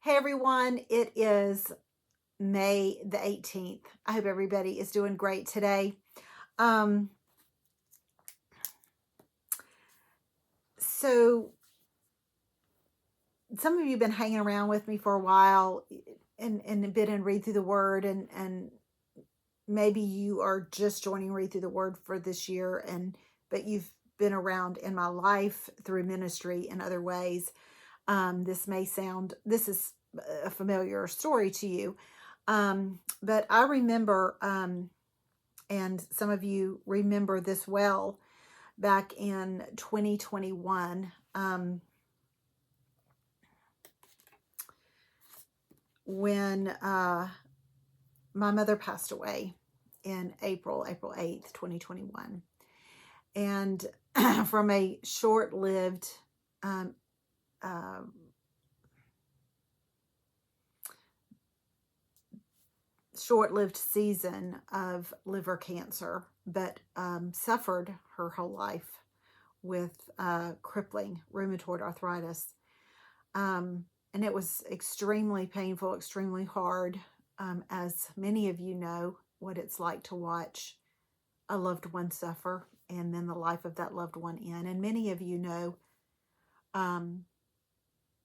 Hey everyone, it is May the 18th. I hope everybody is doing great today. So some of you have been hanging around with me for a while and been in Read Through the Word, and maybe you are just joining Read Through the Word for this year, but you've been around in my life through ministry in other ways. This is a familiar story to you. But I remember, and some of you remember this well, back in 2021, when my mother passed away in April 8th, 2021. And from a short-lived season of liver cancer, but suffered her whole life with crippling rheumatoid arthritis. And it was extremely painful, extremely hard, as many of you know what it's like to watch a loved one suffer and then the life of that loved one end. And many of you know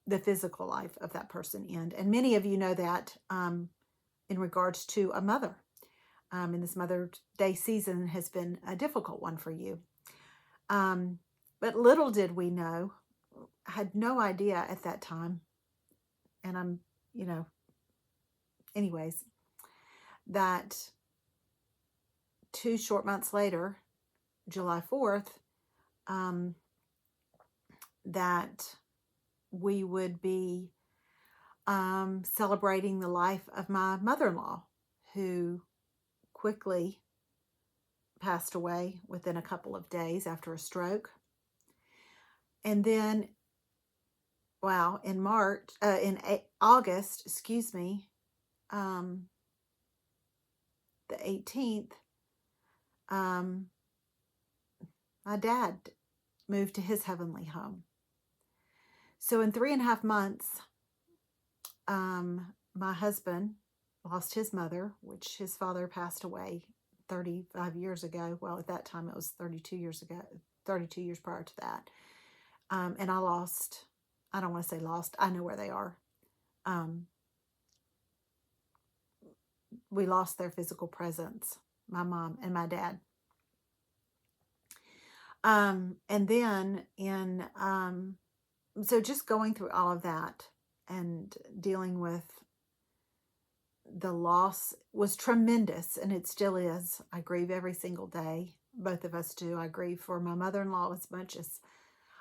the physical life of that person end. And many of you know that in regards to a mother. And this Mother's Day season has been a difficult one for you. But little did we know, I had no idea at that time, and anyways, that 2 short months later, July 4th, that we would be celebrating the life of my mother-in-law, who quickly passed away within a couple of days after a stroke. And then, in August, the 18th, my dad moved to his heavenly home. So in 3.5 months, my husband lost his mother, which his father passed away 35 years ago. Well, at that time it was 32 years ago, 32 years prior to that. And I don't want to say lost, I know where they are. We lost their physical presence, my mom and my dad. And then so just going through all of that and dealing with the loss was tremendous, and it still is. I grieve every single day. Both of us do. I grieve for my mother-in-law as much as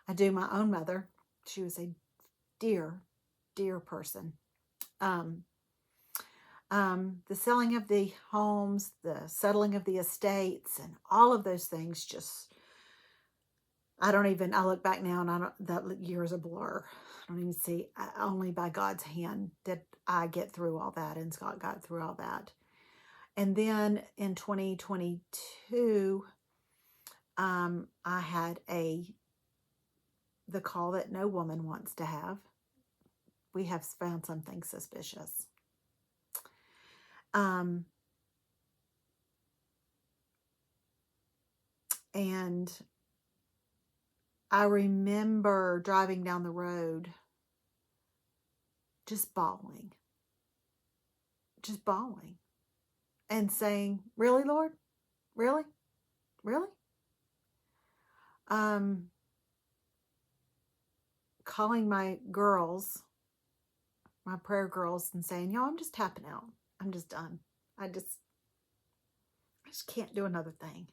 I do my own mother. She was a dear, dear person. The selling of the homes, the settling of the estates, and all of those things just, I look back now and that year is a blur. I don't even see, only by God's hand did I get through all that, and Scott got through all that. And then in 2022, I had the call that no woman wants to have. We have found something suspicious. And I remember driving down the road just bawling and saying, really, Lord? Really? Really? Calling my girls, my prayer girls, and saying, y'all, I'm just tapping out. I'm just done. I just can't do another thing.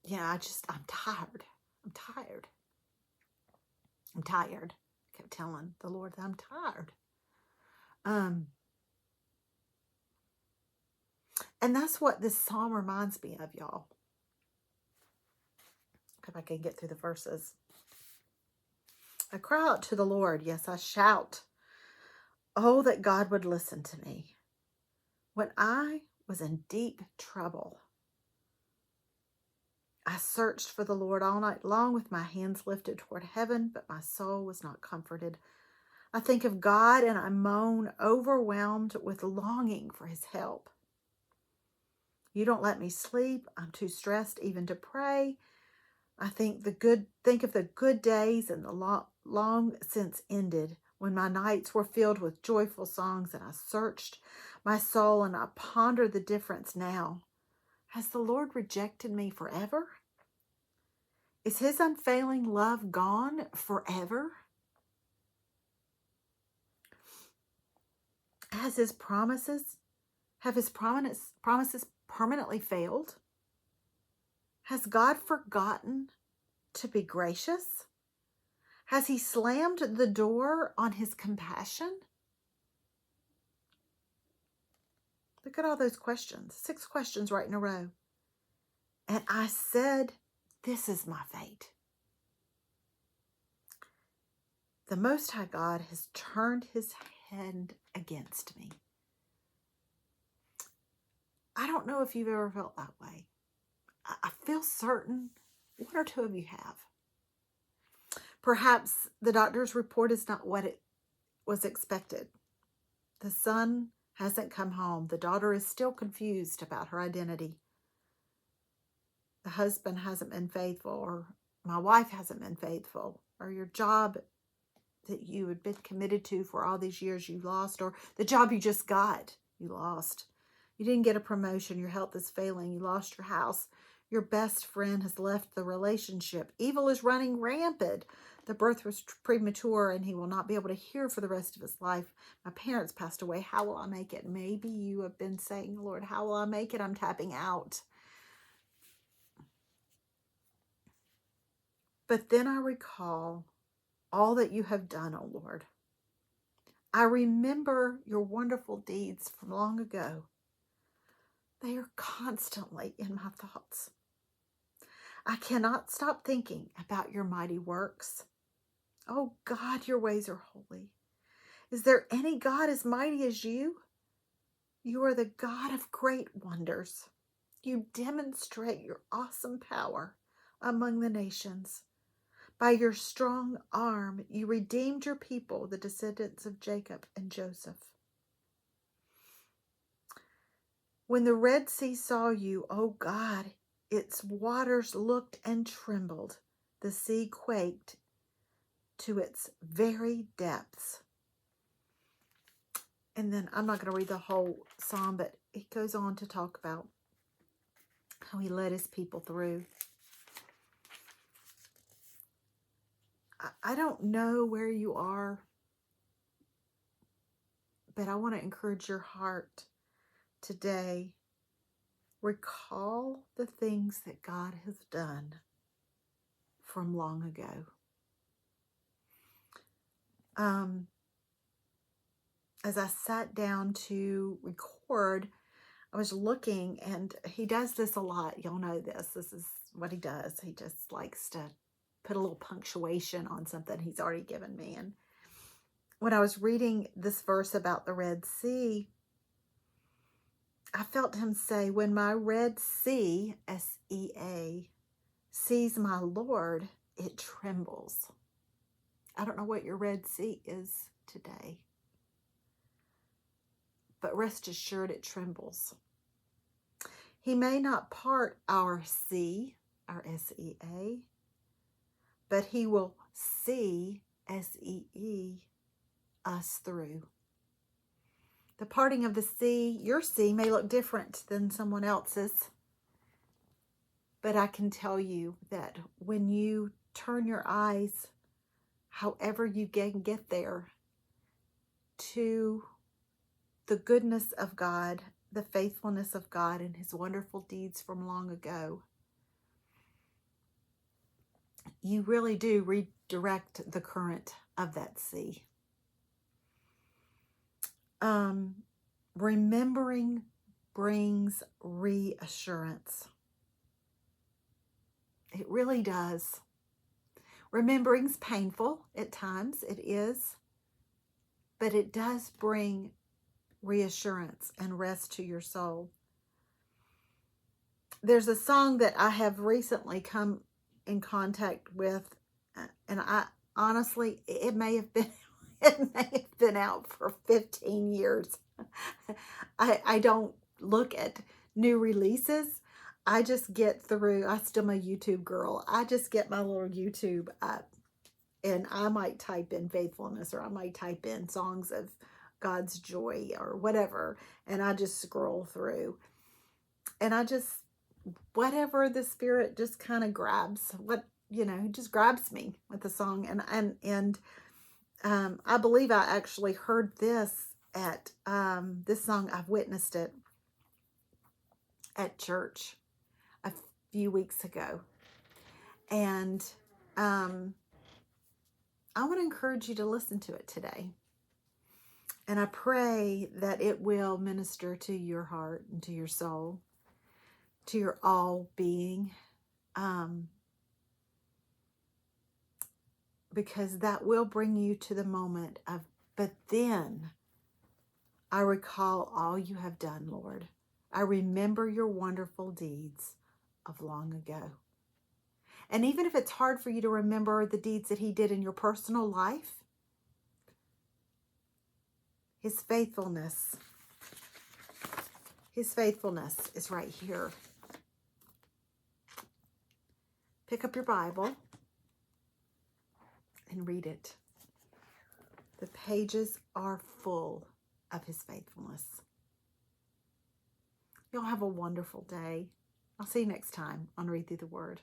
Yeah, I'm tired. I'm tired. I kept telling the Lord that I'm tired. And that's what this psalm reminds me of, y'all. If I can get through the verses. I cry out to the Lord. Yes, I shout. Oh, that God would listen to me. When I was in deep trouble. I searched for the Lord all night long with my hands lifted toward heaven, but my soul was not comforted. I think of God and I moan, overwhelmed with longing for his help. You don't let me sleep. I'm too stressed even to pray. I think of the good days and the long since ended, when my nights were filled with joyful songs, and I searched my soul and I pondered the difference now. Has the Lord rejected me forever? Is his unfailing love gone forever? Have his promises permanently failed? Has God forgotten to be gracious? Has he slammed the door on his compassion? Look at all those questions. 6 questions right in a row. And I said, this is my fate. The Most High God has turned his hand against me. I don't know if you've ever felt that way. I feel certain 1 or 2 of you have. Perhaps the doctor's report is not what it was expected. The son hasn't come home. The daughter is still confused about her identity. The husband hasn't been faithful, or my wife hasn't been faithful, or your job that you had been committed to for all these years you lost, or the job you just got, you lost. You didn't get a promotion. Your health is failing. You lost your house. Your best friend has left the relationship. Evil is running rampant. The birth was premature and he will not be able to hear for the rest of his life. My parents passed away. How will I make it? Maybe you have been saying, Lord, how will I make it? I'm tapping out. But then I recall all that you have done, O Lord. I remember your wonderful deeds from long ago. They are constantly in my thoughts. I cannot stop thinking about your mighty works. Oh God, your ways are holy. Is there any God as mighty as you? You are the God of great wonders. You demonstrate your awesome power among the nations. By your strong arm, you redeemed your people, the descendants of Jacob and Joseph. When the Red Sea saw you, O God, its waters looked and trembled. The sea quaked to its very depths. And then I'm not going to read the whole psalm, but it goes on to talk about how he led his people through. I don't know where you are, but I want to encourage your heart today. Recall the things that God has done from long ago. As I sat down to record, I was looking, and he does this a lot. Y'all know this. This is what he does. He just likes to put a little punctuation on something he's already given me. And when I was reading this verse about the Red Sea, I felt him say, when my Red Sea, S-E-A, sees my Lord, it trembles. I don't know what your Red Sea is today, but rest assured it trembles. He may not part our sea, our S-E-A, but he will see, S-E-E, us through. The parting of the sea, your sea, may look different than someone else's, but I can tell you that when you turn your eyes, however you can get there, to the goodness of God, the faithfulness of God, and his wonderful deeds from long ago, you really do redirect the current of that sea. Remembering brings reassurance. It really does. Remembering's painful at times, it is, but it does bring reassurance and rest to your soul. there's a song that I have recently come in contact with, and I honestly, it may have been it may have been out for 15 years. I don't look at new releases. I just get through. I still am a YouTube girl. I just get my little YouTube up, and I might type in faithfulness, or I might type in songs of God's joy or whatever, and I just scroll through, and I just, whatever the Spirit just kind of grabs, what, just grabs me with the song. And I believe I actually heard this at this song. I've witnessed it at church a few weeks ago, and I want to encourage you to listen to it today. And I pray that it will minister to your heart and to your soul, to your all being, because that will bring you to the moment of, but then I recall all you have done, Lord. I remember your wonderful deeds of long ago. And even if it's hard for you to remember the deeds that he did in your personal life, his faithfulness is right here. Pick up your Bible and read it. The pages are full of his faithfulness. You'll have a wonderful day. I'll see you next time on Read Through the Word.